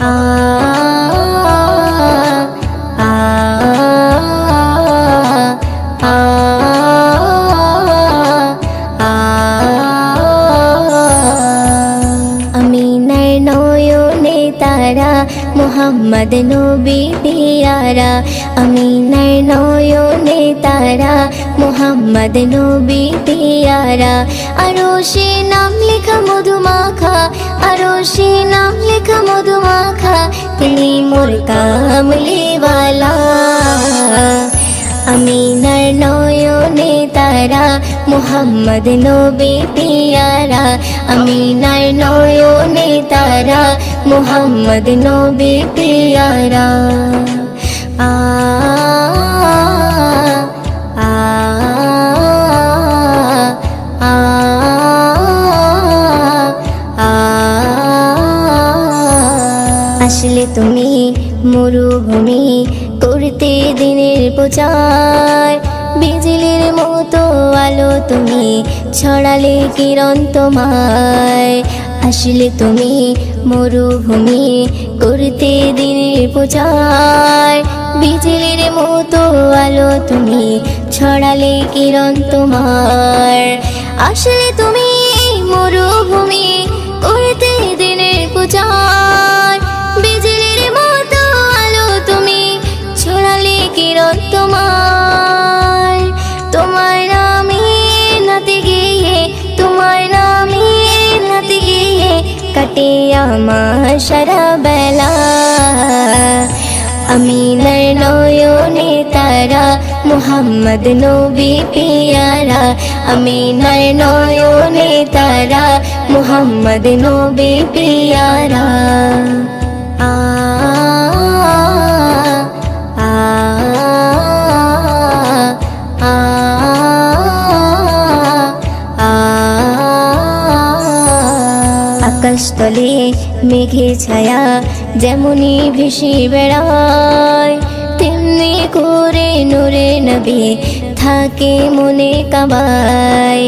আ আ আ আমিনার নয়নে তারা মুহাম্মদ নবী পিয়ারা আমিনার নয়নে তারা মুহাম্মদ নবী পিয়ারা আরশে নাম লেখা মধুমাখা আরশে নাম লেখা মধুমাখা তিনি মোর কামলিওয়ালা আমিনার নয়নে তারা মুহাম্মদ নবী পিয়ারা আমিনার নয়নে তারা মুহাম্মদ নবী পিয়ারা আ আ আ আ আসলে তুমি মরুভূমি করতে দিনের প্রচার বিজলির মতো আলো তুমি ছড়ালে কিরণ তোমায় আসলে তুমি মরুভূমি করতে দিনের প্রচার বিজলির মতো আলো তুমি ছড়ালে কিরণ তোমার আসলে তুমি মরুভূমি করতে দিনের প্রচার বিজলির মতো আলো তুমি ছড়ালে কিরণ তোমার তোমার নামে নাতে গিয়ে তোমার নামে নাতে গিয়ে কাটে আমার সারা বেলা আমিনার নয়নে তারা মুহাম্মদ নবী পিয়ারা আমিনার নয়নে তারা মুহাম্মদ নবী পিয়ারা আ আ আ আ আকাশতলে মেঘে ছায়া যেমনি ভেসে বেড়ায় তেমনি করে নূরে নবী থাকে মনে কাবায়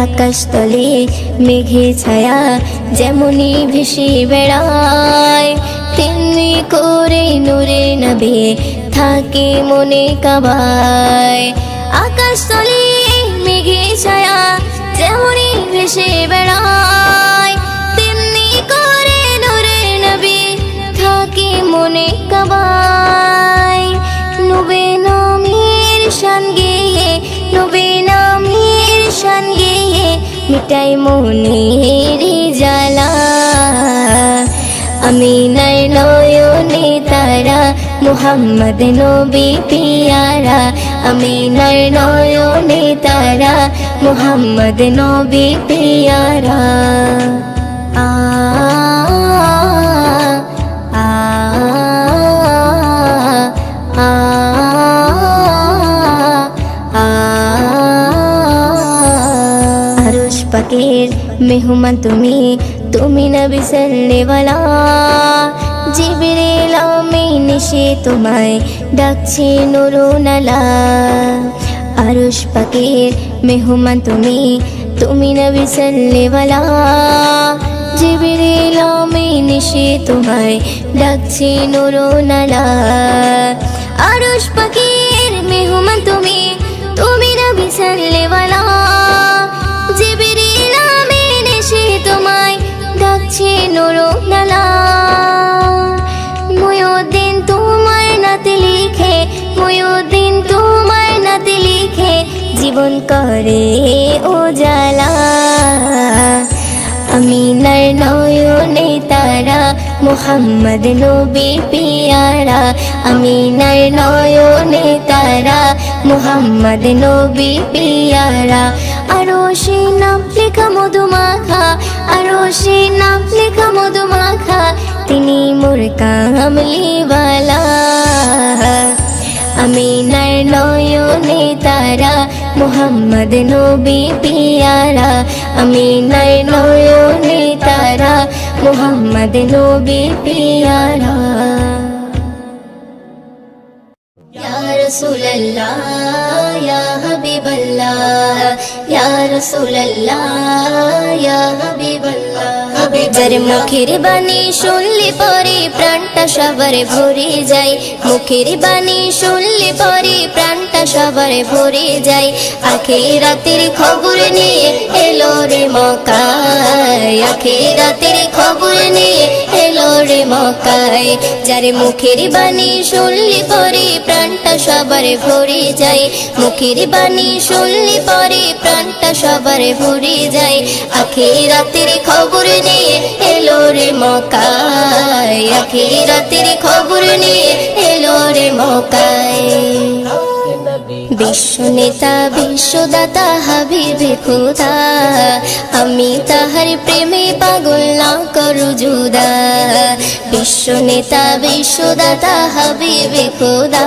আকাশতলে মেঘে ছায়া যেমনি ভেসে বেড়ায় তেমনি করে নূরে নবী থাকে মনে কাবায় আকাশতলে মেঘে ছায়া যেমনি ভেসে বেড়ায় তেমনি করে নূরে নবী থাকে মনে কাবায় নবী নামের শান গেয়ে নবী নামের শান গেয়ে মিটাই মনের জ্বালা আমিনার নয়নে তারা মুহাম্মদ নবী পিয়ারা আমিনার নয়নে তারা মুহাম্মদ নবী পিয়ারা আ আ আ আ আরশ পাকের মেহমান তুমি তুমি নবী সাল্লেওয়ালা জিবরিল আমিন এসে তোমায় ডাকছে নুরুনালা আরশ পাকের মেহমান তুমি তুমি নবী সাল্লেওয়ালা জিবরিল আমিন এসে তোমায় ডাকছে নুরুনালা আরশ পাকের মেহমান তুমি তুমি নবী সাল্লেওয়ালা জিবরিল আমিন এসে তোমায় ডাকছে নুরুনালা মুয়ুদ্দিন তোমার নাতে লিখে মুয়ুদ্দিন তোমার নাতে লিখে জীবন করে উজালা আমিনার নয়নে তারা মুহাম্মদ নবী পিয়ারা আমিনার নয়নে তারা মুহাম্মদ নবী পিয়ারা আরশে নাম লেখা মধুমাখা আরশে নাম লেখা মধুমাখা তিনি মোর কামলিওয়ালা আমিনার নয়নে তারা মুহাম্মদ নবী পিয়ারা আমিনার নয়নে তারা মুহাম্মদ নবী পিয়ারা ইয়া রাসূলুল্লাহ ইয়া হাবিবাল্লাহ ইয়া রাসূলুল্লাহ ইয়া হাবিবাল্লাহ যার মুখের বাণী শুনলে পরে প্রাণ সবার ভরে যায় মুখের বাণী শুনলে পরে প্রাণটা সবার ভরে যায় আখিরাতের খবর নিয়ে এলো রে মক্কায় আখিরাতের খবর নিয়ে এলো রে মক্কায় যার মুখের বাণী শুনলে পরে প্রাণটা সবার ভরে যায় মুখের বাণী শুনলে পরে প্রাণটা সবার ভরে যায় আখিরাতের খবর নিয়ে এলো রে মক্কায় আখিরাতের খবর নিয়ে এলো রে মক্কায় বিশ্ব নেতা বিশ্বদাতা হাবিবে খোদা আমি তাহার প্রেমে পাগল না করু জুদা বিশ্ব নেতা বিশ্বদাতা হাবিবে খোদা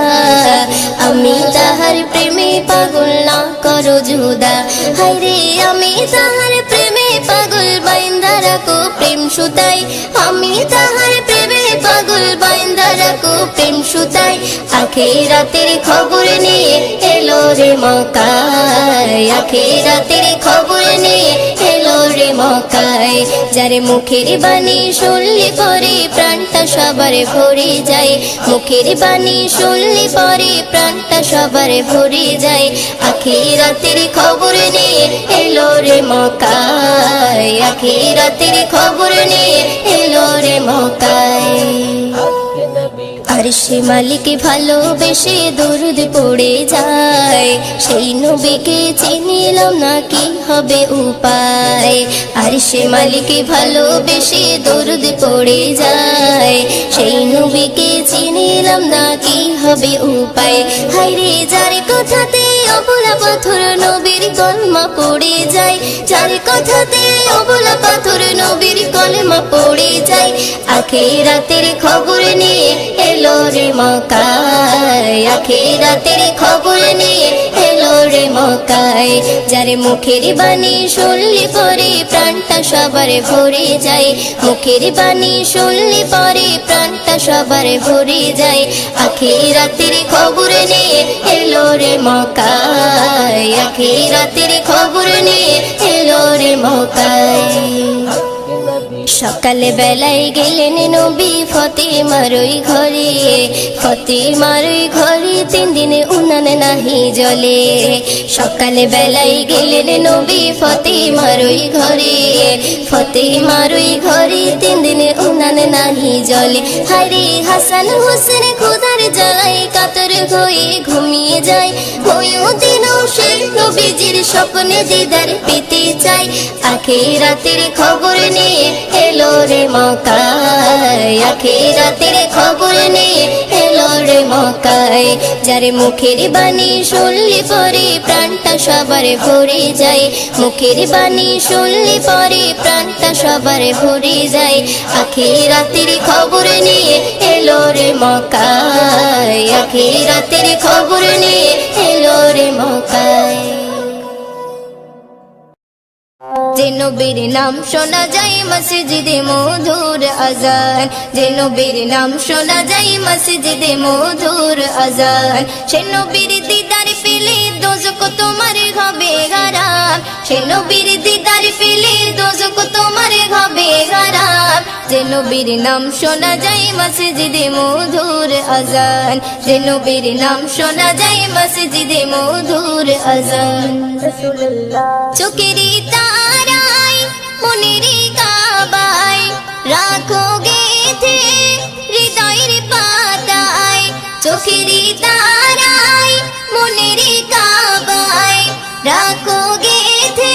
আমি তাহার প্রেমে পাগল না করু জুদা হায়রে আমি তাহার প্রেমে পাগল বাইন্দা রাখো প্রেম সুতাই আমি তাহার প্রেমে পাগল বাইন্দা রাখো প্রেম সুতাই আখিরাতের খবর নিয়ে এলো রে মক্কায় আখিরাতের খবর নিয়ে এলো রে মক্কায় যার মুখের বাণী শুনলে পরে প্রাণটা সবার ভরে যায় মুখের বাণী শুনলে পরে প্রাণটা সবার ভরে যায় আখিরাতের খবর নিয়ে এলো রে মক্কায় আখিরাতের খবর নিয়ে এলো রে মক্কায় আরশে মালিক ভালোবেসে দরুদ পড়ে যায় সেই নবীকে চিনিলাম না কি হবে উপায় আরশে মালিক ভালোবেসে দরুদ পড়ে যায় সেই নবীকে চিনিলাম না কি হবে উপায় হায়রে যার কথাতে অবলা পাথর নবীর কলমা পড়ে যায় যার কথাতে অবলা পাথর নবীর কলমা পড়ে যায় আখিরাতের খবর নিয়ে এলো রে মক্কায় আখিরাতের খবর নিয়ে এলো রে মক্কায় যার মুখের বাণী শুনলে পরে প্রাণটা সবার ভরে যায় মুখের বাণী শুনলে পরে প্রাণটা সবার ভরে যায় আখিরাতের খবর নিয়ে এলো রে মক্কায় আখিরাতের খবর নিয়ে এলো রে মক্কায় সকালে বেলায় গেলেন নবী ফতেমার ওই ঘরে ফতেমার ওই ঘরে 3 দিনে উনান নাহি জলে সকালে বেলায় গেলেন নবী ফতেমার ওই ঘরে ফতেমার ওই ঘরে 3 দিনে উনান নাহি জলে হায়রে হাসান হোসেন খোদার জ্বালায় কাতর হয়ে ঘুমিয়ে যায় ওই দিনও সে নবীজির স্বপ্নে দিদার পেতে চায় আখিরাতের খবর নিয়ে এলো রে মক্কায় আখিরাতের খবর নিয়ে এলো রে মক্কায় যার মুখের বাণী শুনলে পরে প্রাণটা সবার ভরে যায় মুখের বাণী শুনলে পরে প্রাণটা সবার ভরে যায় আখিরাতের খবর নিয়ে এলো রে মক্কায় আখিরাতের খবর নিয়ে এলো রে মক্কায় যে নবীর নাম শোনা যায় মসজিদে মধুর আজান যে নবীর নাম শোনা যায় মসজিদে মধুর আজান সে নবীর দিদার পেলে দোজখ তোমার হবে হারাম সে নবীর দিদার পেলে দোজখ তোমার হবে হারাম যে নবীর নাম শোনা যায় মসজিদে মধুর আজান যে নবীর নাম শোনা যায় মসজিদে মধুর আজান চোখেরই তারায় মনেরই কাবায় রাখো গেথে হৃদয়ের পাতায় চোখেরই তারায় মনেরই কাবায় রাখো গেথে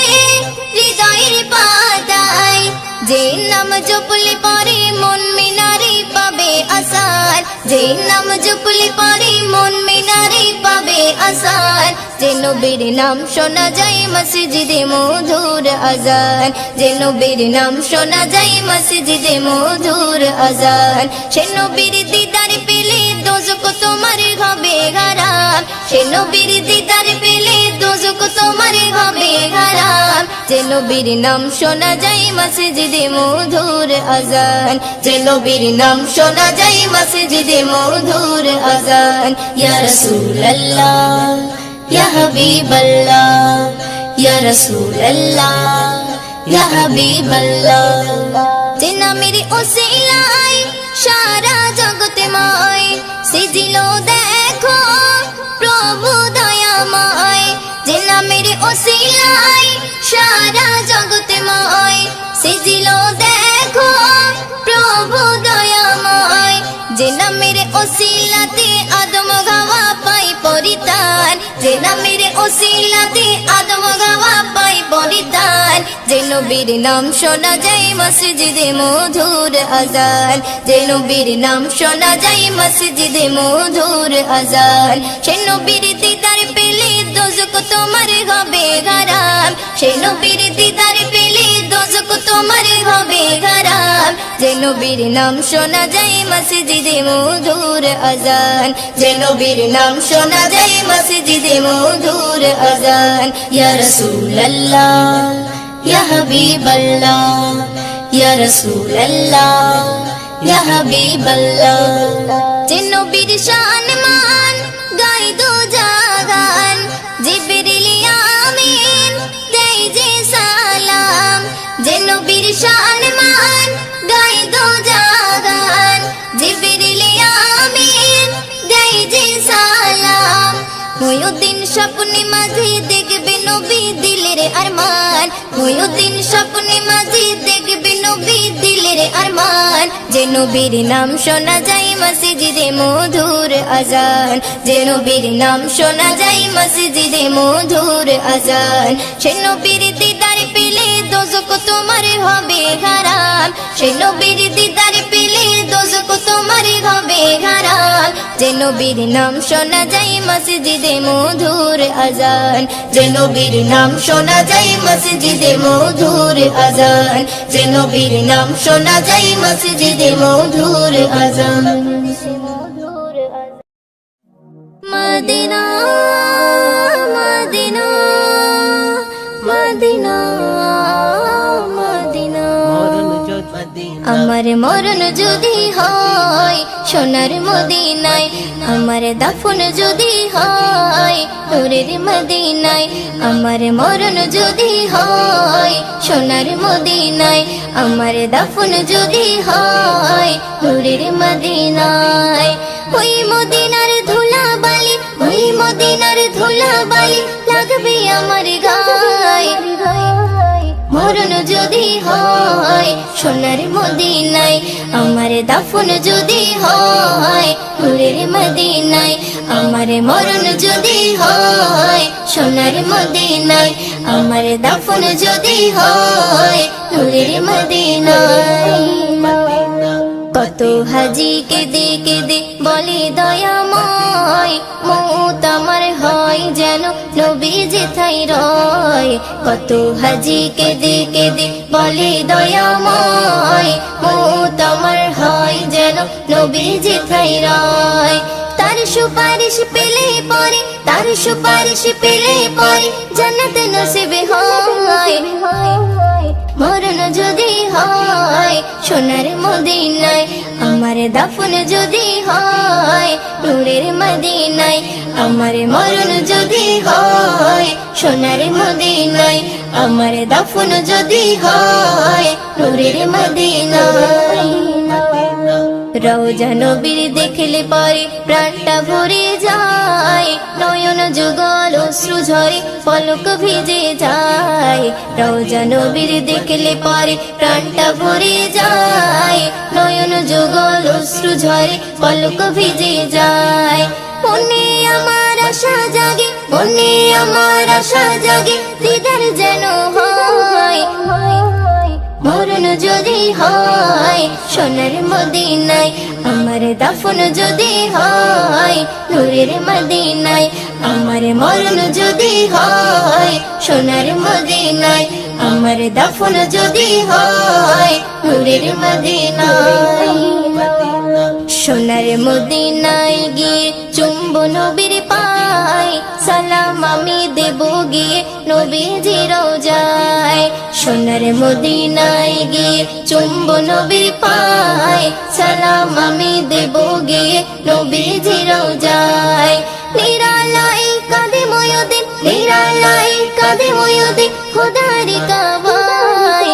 হৃদয়ের পাতায় যে নাম জপলে পরে মন মিনারে পাবে আসার যে নাম জপলে পরে মন মিনারে পাবে আসার যে নবীর নাম শোনা যায় মসজিদে মধুর আজান যে নবীর নাম শোনা যায় মসজিদে মধুর আজান সে নবীর দিদার পেলে দোজখ তোমার হবে হারাম সে নবীর দিদার পেলে দোজখ তোমার হবে হারাম যে নবীর নাম শোনা যায় মসজিদে মধুর আজান যে নবীর নাম শোনা যায় মসজিদে মধুর আজান ইয়া রাসূলুল্লাহ ইয়া হাবিবাল্লাহ ইয়া রাসূলুল্লাহ ইয়া হাবিবাল্লাহ যে নামের ওসিলায় সারা জগৎ সারা জগৎময় সেজিল দেখো প্রভু দয়াময় যে নামের ওসিলাতে আদম গাওয়া পাই পরিতান যে নামের ওসিলাতে আদম গাওয়া পাই পরিতান যে নবীর নাম শোনা যায় মসজিদে মধুর আজান যে নবীর নাম শোনা যায় মসজিদে মধুর আজান সে নবীর দিদার পেলে দোজক তোমার হবে হারাম সে নবীর দিদার পেলে দোজক তোমার হবে হারাম যে নবীর নাম শোনা যায় মসজিদে মধুর আজান যে নবীর নাম শোনা যায় মসজিদে মধুর আজান ইয়া রাসূলুল্লাহ ইয়া হাবিবাল্লাহ ইয়া রাসূলুল্লাহ ইয়া হাবিবাল্লাহ যে নবীর শান মান গাই দো জাগান জিবরিল আমিন দেই যে সালাম যে নবীর শান মান গাই দো জাগান জিবরিল আমিন দেই যে সালাম ময়ুদ্দিন স্বপ্নে মাঝে দেখবে নবী দিলের আরমান ময়ুদ্দিন স্বপ্নে মাঝে দেখবে নবী দিলের আরমান যে নবীর নাম শোনা যায় মসজিদে মধুর আজান যে নবীর নাম শোনা যায় মসজিদে মধুর আজান সে নবীর দিদার পেলে দোজক তোমার হবে হারাম সে নবীর দিদার পেলে দোজক তোমার হবে হারাম যে নবীর নাম শোনা যায় মসজিদে মধুর আজান যে নবীর নাম শোনা যায় মসজিদে মধুর আজান যে নবীর নাম শোনা যায় মসজিদে মধুর আজান মদিনা মদিনা মদিনা মদিনা আমার মরণ যদি হয় সোনার মদিনায় আমার দাফন যদি হয় নূরের মদিনায় আমার মরণ যদি হয় সোনার মদিনায় আমার দাফন যদি হয় নূরের মদিনায় ওই মদিনার ধুলা বালি ওই মদিনার ধুলা বালি লাগবে আমার গায়ে মরণ যদি হয় সোনার মদিনায় আমার দাফন যদি হয় নূরের মদিনায় আমার মরণ যদি হয় সোনার মদিনায় আমার দাফন যদি হয় নূরের মদিনায় কত হাজি কেঁদে কেঁদে বলে দয়াময় মৌত আমার হয় যেন নবী যেথায় রয় কত হাজি কেঁদে কেঁদে বলে দয়াময় মৌত আমার হয় যেন নবী যেথায় রয় তার সুপারিশ পেলে পরে তার সুপারিশ পেলে পরে জান্নাত নসিব হয় মরণ যদি হয় সোনার মদিনায় আমার দাফন যদি হয় নূরের মদিনায় আমার মরণ যদি হয় সোনার মদিনায় আমার দাফন যদি হয় নূরের মদিনায় রওজা নবীর দেখলে পরে প্রাণটা ভরে যায় নয়ন যুগল অশ্রু ঝরে পলক ভিজে যায় রওজা নবীর দেখলে পরে প্রাণটা ভরে যায় নয়ন যুগল অশ্রু ঝরে পলক ভিজে যায় মনে আমার আশা জাগে মনে আমার আশা জাগে দিদার যেন হয় মরণ যদি হয় সোনার মদিনায় আমার দাফন যদি হয় নূরের মদিনায় আমার মরণ যদি হয় সোনার মদিনায় আমার দাফন যদি হয় নূরের মদিনায় সোনার মদিনায় গিয়ে চুম্ব নবীর পায় সালাম আমি দেব গিয়ে নবীজি রওজায় সোনার মদিনায় গিয়ে চুম্ব নবীর পায় সালাম আমি দেব গিয়ে নবীজি রওজায় নিরালাই কাঁদে ময়ূদিন নিরালাই কাঁদে ময়ূদিন খোদার কাবায়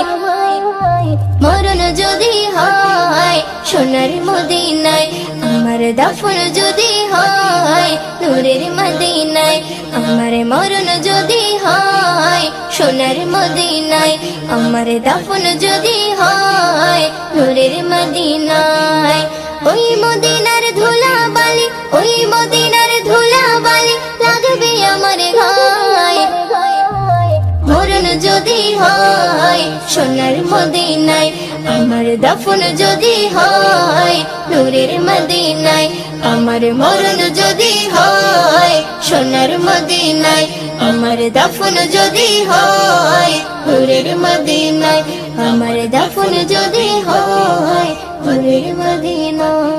মরণ যদি হয় সোনার মদিনায় আমার দাফন যদি হয় নূরের মদিনায়, আমার মরণ যদি হয় সোনার মদিনায়, আমার দাফন যদি হয় নূরের মদিনায়। ওই মদিনার ধুলা বালি, ওই মদিনার ধুলা বালি লাগবে আমার গায়ে। মরণ যদি হয় সোনার মদিনায়, আমার দাফন যদি হয় নূরের মদিনায়, আমার মরণ যদি হয় সোনার মদিনায়, আমার দাফন যদি হয় নূরের মদিনায়, আমার দাফন যদি হয় নূরের মদিনায়।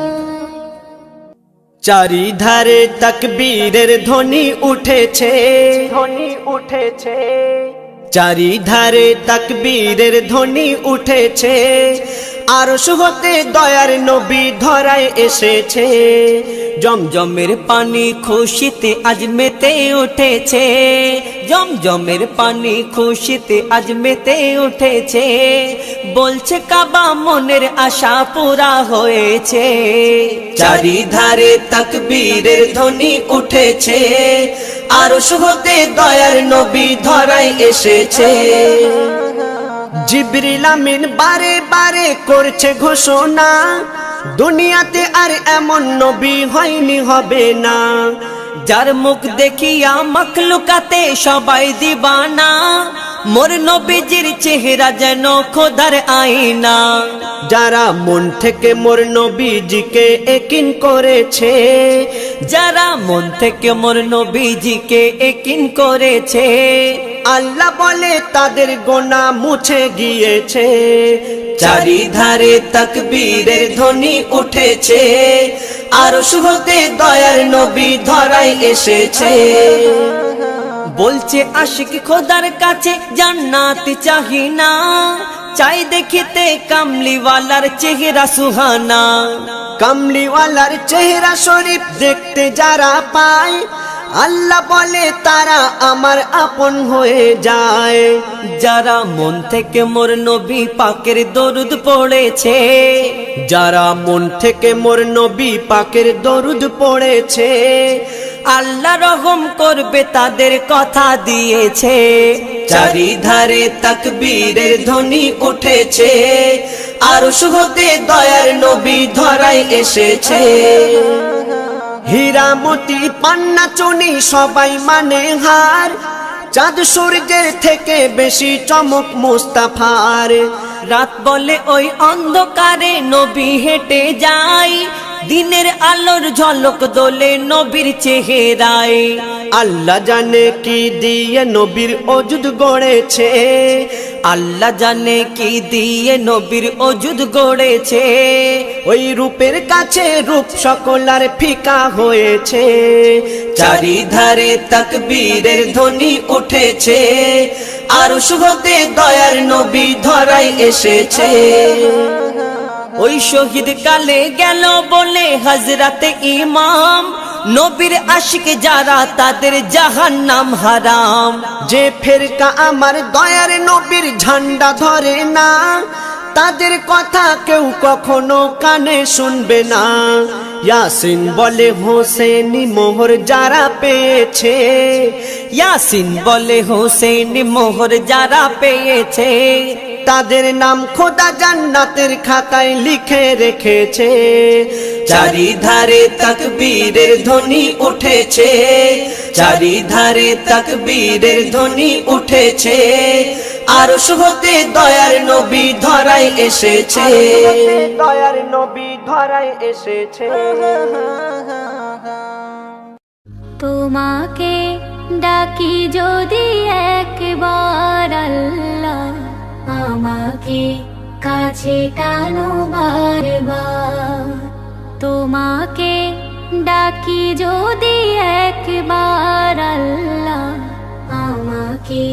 চারিধারে তাকবীরের ধ্বনি উঠেছে, ধ্বনি উঠেছে, চারিধারে তাকবীরের ধ্বনি উঠেছে, আরশ হতে দয়ার নবী ধরায় এসেছে। জমজমের পানি খুশিতে আজ মেতে উঠেছে, জমজমের পানি খুশিতে আজ মেতে উঠেছে, বলছে কাবা মনের আশা পুরা হয়েছে। চারিধারে তাকবীরের ধ্বনি উঠেছে, আরশ হতে দয়ার নবী ধরায় এসেছে। জিবরিল আমিন বারে বারে করছে ঘোষণা, দুনিয়াতে আর এমন নবী হয়নি হবে না, যার মুখ দেখিয়া মখলুকাতে সবাই দিবানা, মোর নবীজির চেহারা যেন খোদার আয়না। যারা মন থেকে মোর নবীজিকে একিন করেছে, যারা মন থেকে মোর নবীজিকে একিন করেছে, আল্লাহ বলে তাদের গোনা মুছে গিয়েছে। চারিধারে তাকবীরের ধ্বনি উঠেছে, আরশ হতে দয়ার নবী ধরায় এসেছে। বলছে আশিক খোদার কাছে জান্নাত চাহি না, চাই দেখিতে কামলিওয়ালার চেহারা সুহানা। কামলিওয়ালার চেহারা শরীফ দেখতে যারা পায়, আল্লাহ বলে তারা আমার আপন হয়ে যায়। যারা মন থেকে মোর নবী পাকের দরুদ পড়েছে, যারা মন থেকে মোর নবী পাকের দরুদ পড়েছে, আল্লাহ রহম করবে তাদের কথা দিয়েছে। চারিধারে তাকবীরের ধ্বনি উঠেছে, আরশ হতে দয়ার নবী ধরায় এসেছে। হীরা মতি পান্না চুনি সবাই মানে হার, চাঁদ সূর্যের থেকে বেশি চমক মুস্তাফার। রাত বলে ওই অন্ধকারে নবী হেঁটে যায়, দিনের আলোর ঝলক দোলে নবীর চেহারায়। আল্লাহ জানে কি দিয়ে নবীর অজুদ গড়েছে, আল্লাহ জানে কি দিয়ে নবীর অজুদ গড়েছে। ওই রূপের কাছে রূপ সকলার ফিকা হয়েছে। চারিধারে তাকবীরের ধ্বনি উঠেছে, আরশ হতে দয়ার নবী ধরায় এসেছে। ওই শহীদ কালে গেল বলে হযরতে ইমাম, নবীর আশিক যারা তাদের জাহান্নাম হারাম। যে ফেরকা আমার দয়ার নবীর ঝান্ডা ধরে না, তাদের কথা কেউ কখনো কানে শুনবে না। ইয়াসিন বলে হোসেনি মোহর যারা পেয়েছে, ইয়াসিন বলে হোসেনি মোহর যারা পেয়েছে, তাদের নাম খোদা জান্নাতের খাতায় লিখে রেখেছে। চারিধারে তাকবীরের ধ্বনি উঠেছে, চারিধারে তাকবীরের ধ্বনি উঠেছে, আরশ হতে দয়ার নবী ধরায় এসেছে, দয়ার নবী ধরায় এসেছে। তোমাকে ডাকি যদি একবার আল্লাহ, আমাকে কাছে টানো বারবার। তোমাকে ডাকি যদি একবার আল্লাহ, আমাকে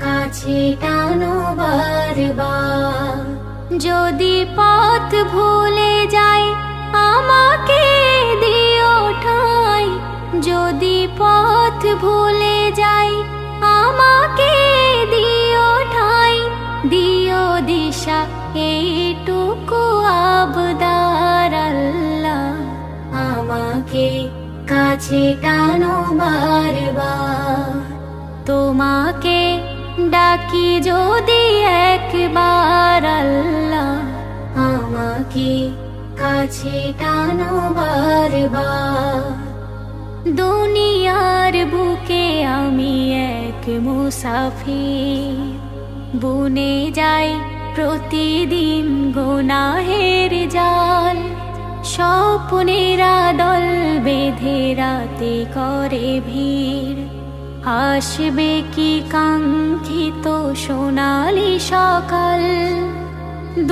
কাছে টানো বারবার। যদি পথ ভুলে যাই আমাকে দিও ঠাই, যদি পথ ভুলে যাই আমাকে দিও ঠাই। দিও দিশা এইটুকু আবদার আল্লাহ, কাছে টানো বারবার। তোমাকে ডাকি যদি একবার আল্লাহ, আমাকে কাছে টানো বারবার। দুনিয়ার বুকে আমি এক মুসাফির, বুনে যাই প্রতিদিন গুনাহের জাল। স্বপ্নেরা দল বেঁধে রাতে করে ভিড়, আসবে কি কাঙ্ক্ষিত সোনালি সকাল।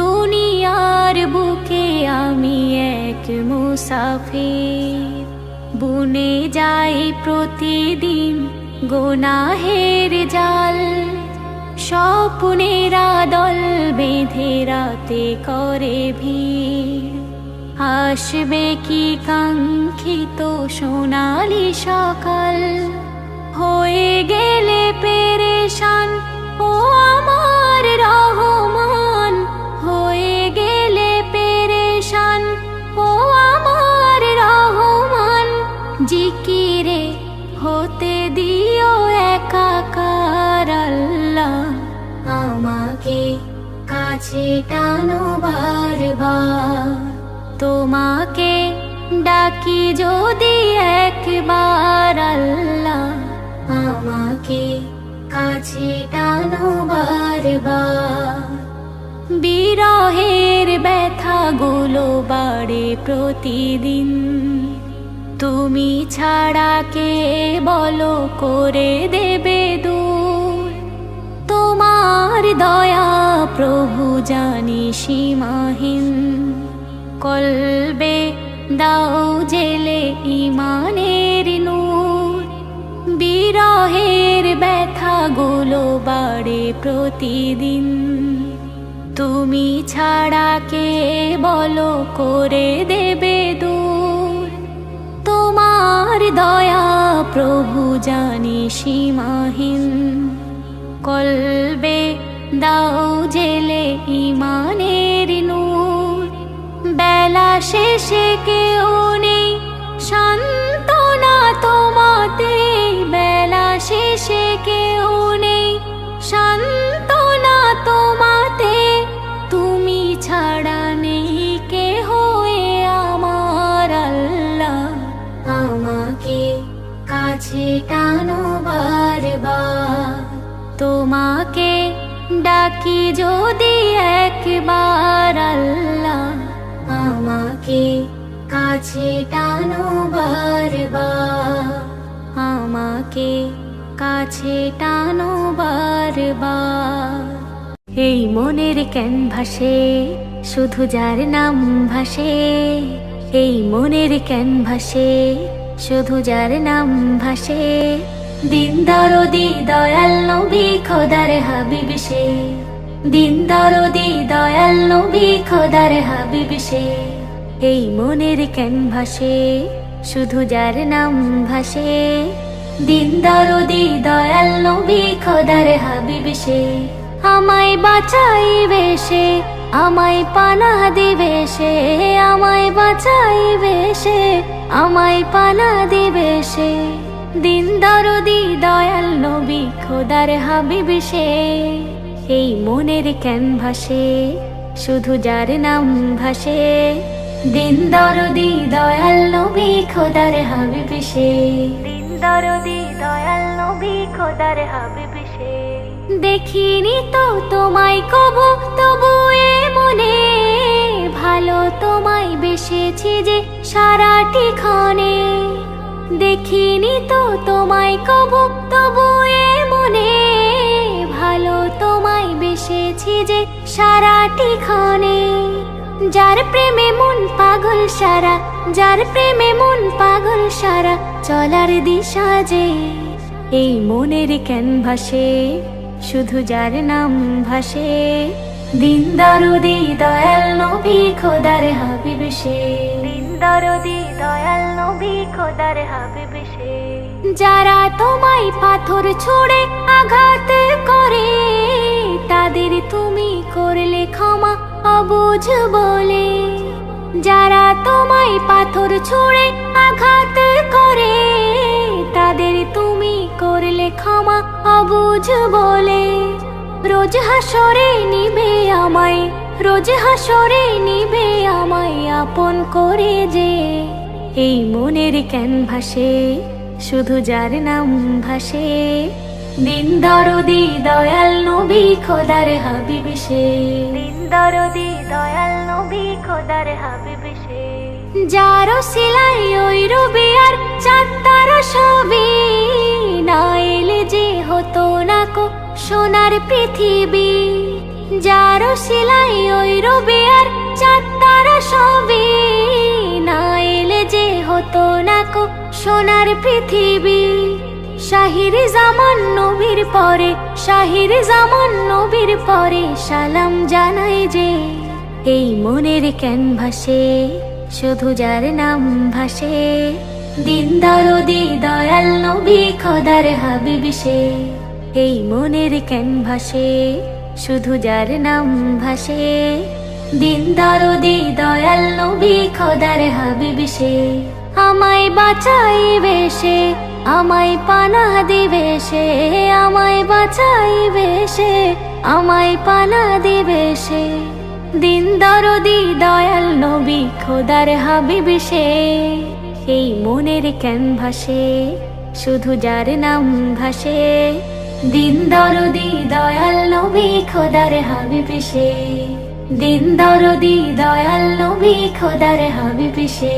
দুনিয়ার বুকে আমি এক মুসাফির, বুনে যাই প্রতিদিন গুনাহের জাল। স্বপ্নেরা দল বেঁধে রাতে করে ভিড়, আসবে কি কাঙ্ক্ষিত সোনালি সকাল। হয়ে গেলে পেরেশান ও আমার রহমান, হয়ে গেলে পেরেশান ও আমার রহমান। জিকিরে হতে দিও একাকার আল্লাহ, আমাকে কাছে টানো বারবার। তোমাকে ডাকি যদি একবার আল্লাহ, আমাকে কাছে টানো বারবার। বিরহের ব্যথাগুলো বাড়ে প্রতিদিন, তুমি ছাড়া কে বলো করে দেবে দূর। তোমার দয়া প্রভু জানি সীমাহীন, কলবে দাও জেলে ইমানের নূর। বিরহের ব্যথাগুলো বাড়ে প্রতিদিন, তুমি ছাড়া কে বলো করে দেবে দূর। তোমার দয়া প্রভু জানি সীমাহীন, কলবে দাও জেলে ইমানের নূর। বেলা শেষে কেউ নেই সান্ত্বনা তোমাতে, বেলা শেষে কেউ নেই সান্ত্বনা তোমাতে। তুমি ছাড়া নেই কে হয়ে আমার আল্লাহ, আমাকে কাছে টানো বারবার। তোমাকে ডাকি যদি একবার আল্লাহ, আমাকে কাছে টানো বারবার। আমাকে কাছে টানো বারবার। এই মনের ক্যানভাসে শুধু যার নাম ভাসে, এই মনের ক্যানভাসে শুধু যার নাম ভাসে। দিন দরদি দয়াল নবী খোদার হাবিব সে, দিন দরদি দয়াল নবী খোদার হাবিব সে। এই মনের ক্যানভাসে শুধু যার নাম ভাসে, দিন দরদি দয়াল নবী খোদার হাবিব সে। আমায় বাঁচাইবে সে, আমায় পানাহ দিবে সে, আমায় বাঁচাইবে সে, আমায় পানাহ দিবে সে। দিন দরদি দয়াল নবী খোদার হাবিব সে। এই মনের ক্যানভাসে শুধু যার নাম ভাসে, দিন দরদি দয়াল নবী খোদার হাবিব সে। দিন দরদি দয়াল নবী খোদার হাবিব সে। দেখিনি তো তোমায় কবু, তবু এ মনে ভালো তোমায় বেসেছি যে সারাটি ক্ষণে। দেখিনি তো তোমায় কবু, তবু এ মনে ভালো তোমায় বেসেছি যে সারাটি ক্ষণে। যার প্রেমে মন পাগল সারা, যার প্রেমে মন পাগল সারা, চলার দিশা যে এই মনের ক্যানভাসে শুধু যার নাম ভাসে। দিন দরদি দয়াল নবী খোদার হাবিব সে, দিন দরদি দয়াল নবী খোদার হাবিব সে। যারা তোমায় পাথর ছুঁড়ে আঘাত করে, তাদের তুমি করলে ক্ষমা অবুঝ বলে। যারা তোমায় পাথর ছুঁড়ে আঘাত করে, বুঝ বলে রোজ হাসরে নিবে আমায়, রোজ হাসরে নিবে আমায় আপন করে যে। এই মনের ক্যানভাসে শুধু যার নাম ভাসে, দিন দরদি দয়াল নবী খোদার হাবিব সে, দিন দরদি দয়াল নবী খোদার হাবিব সে। যারো সিলাই ওই রবি আর চাঁদ তারা সবই, না এলে যে হতো না কো সোনার পৃথিবী। যারো সিলাই ওই রবি আর চাঁদ তারা সবই, না এলে যে হতো না কো সোনার পৃথিবী। শাহির জামান নবীর পরে, শাহির জামান নবীর পরে সালাম জানাই যে। এই মনের ক্যানভাসে শুধু যার নাম ভাসে, দিন দরদি দয়াল নবী খোদার হাবিব সে। এই মনের ক্যানভাসে শুধু যার নাম ভাসে, দিন দরদি দয়াল নবী খোদার হাবিব সে। আমায় বাঁচাইবে সে, আমায় পানাহ দিবে সে, আমায় বাঁচাইবে সে, আমায় পানাহ দিবে সে। দিন দরদি দয়াল নবী খোদার হাবিব সে। এই মনের ক্যানভাসে শুধু যার নাম ভাসে, দিন দরদি দয়াল নবী খোদার হাবিব সে। দিন দরদি দয়াল নবী খোদার হাবিব সে।